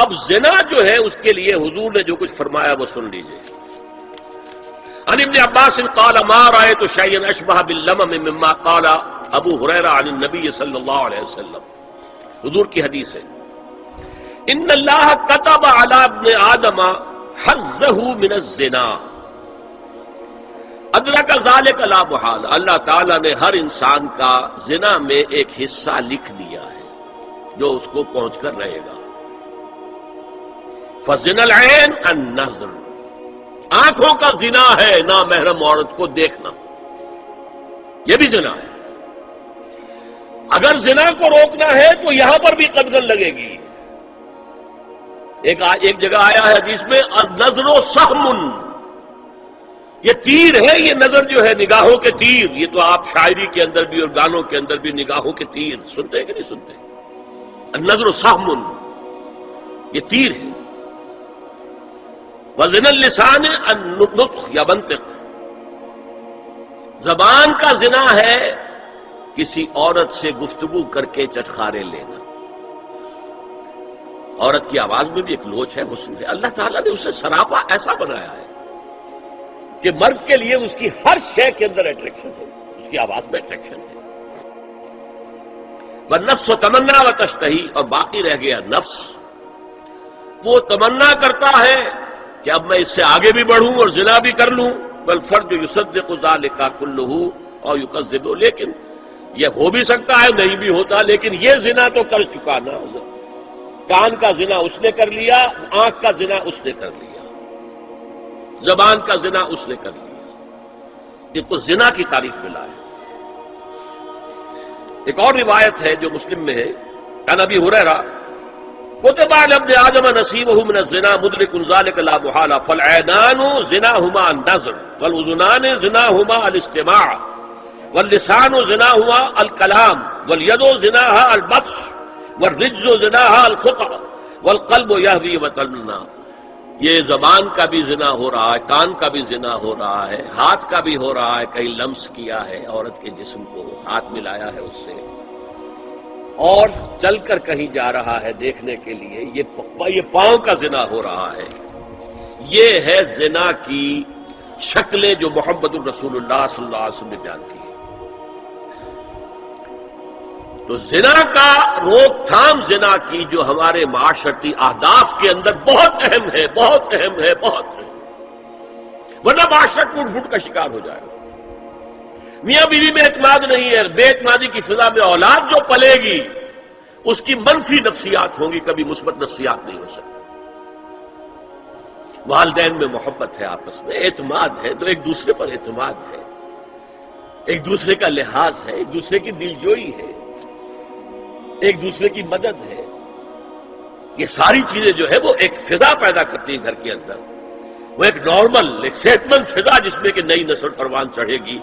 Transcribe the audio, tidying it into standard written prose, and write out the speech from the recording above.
اب زنا جو ہے اس کے لیے حضور نے جو کچھ فرمایا وہ سن لیجئے. عن ابن عباس قال ما رأيت شيئا اشبه باللمم مما قال ابو ہریرہ عن النبی صلی اللہ علیہ وسلم. حضور کی حدیث ہے ان اللہ كتب على ابن آدم حظه من الزنا ادرک ذلك لا محال. اللہ تعالیٰ نے ہر انسان کا زنا میں ایک حصہ لکھ دیا ہے جو اس کو پہنچ کر رہے گا. فزنا العین النظر، آنکھوں کا زنا ہے نامحرم عورت کو دیکھنا، یہ بھی زنا ہے. اگر زنا کو روکنا ہے تو یہاں پر بھی قدغن لگے گی. ایک جگہ آیا ہے حدیث میں النظر سہم، یہ تیر ہے. یہ نظر جو ہے نگاہوں کے تیر، یہ تو آپ شاعری کے اندر بھی اور گانوں کے اندر بھی نگاہوں کے تیر سنتے ہیں کہ نہیں سنتے؟ النظر سہم، یہ تیر ہے. وزن اللسان النطق یا منطق، زبان کا زنا ہے کسی عورت سے گفتگو کر کے چٹخارے لینا. عورت کی آواز میں بھی ایک لوچ ہے، حسن ہے. اللہ تعالیٰ نے اسے سراپا ایسا بنایا ہے کہ مرد کے لیے اس کی ہر شے کے اندر اٹریکشن ہے، اس کی آواز میں اٹریکشن ہے. والنفس تمنا و تشتہی، اور باقی رہ گیا نفس، وہ تمنا کرتا ہے کہ اب میں اس سے آگے بھی بڑھوں اور زنا بھی کر لوں. والفرج یصدق ذلک کلہ اور یکذب، لیکن یہ ہو بھی سکتا ہے نہیں بھی ہوتا، لیکن یہ زنا تو کر چکا نا. کان کا زنا اس نے کر لیا، آنکھ کا زنا اس نے کر لیا، زبان کا زنا اس نے کر لیا. یہ تو زنا کی تعریف میں لایا. ایک اور روایت ہے جو مسلم میں ہے، عن ابی ہریرہ کتب علی ابن آدم نصیبہ من الزنا مدرک ذلک لا محالہ فالعینان زناہما النظر والاذنان زناہما الاستماع واللسان زناہما الکلام والید زناہا البطش والرجز زناہا الخطأ والقلب یہوی وتمنا. یہ زبان کا بھی زنا ہو رہا ہے، کان کا بھی زنا ہو رہا ہے، ہاتھ کا بھی ہو رہا ہے. کہیں لمس کیا ہے عورت کے جسم کو، ہاتھ ملایا ہے اس سے، اور چل کر کہیں جا رہا ہے دیکھنے کے لیے، یہ پاؤں کا زنا ہو رہا ہے. یہ ہے زنا کی شکلیں جو محمد الرسول اللہ صلی اللہ علیہ وسلم نے بیان کی. تو زنا کا روک تھام، زنا کی جو ہمارے معاشرتی اہداف کے اندر بہت اہم ہے، بہت اہم ہے، بہت اہم، ورنہ معاشرہ ٹوٹ پھوٹ کا شکار ہو جائے گا. میاں بیوی میں اعتماد نہیں ہے، بے اعتمادی کی فضا میں اولاد جو پلے گی اس کی منفی نفسیات ہوں گی، کبھی مثبت نفسیات نہیں ہو سکتی. والدین میں محبت ہے، آپس میں اعتماد ہے، تو ایک دوسرے پر اعتماد ہے، ایک دوسرے کا لحاظ ہے، ایک دوسرے کی دلجوئی ہے، ایک دوسرے کی مدد ہے. یہ ساری چیزیں جو ہے وہ ایک فضا پیدا کرتی ہے گھر کے اندر، وہ ایک نارمل، ایک صحت مند فضا جس میں کہ نئی نسل پروان چڑھے گی.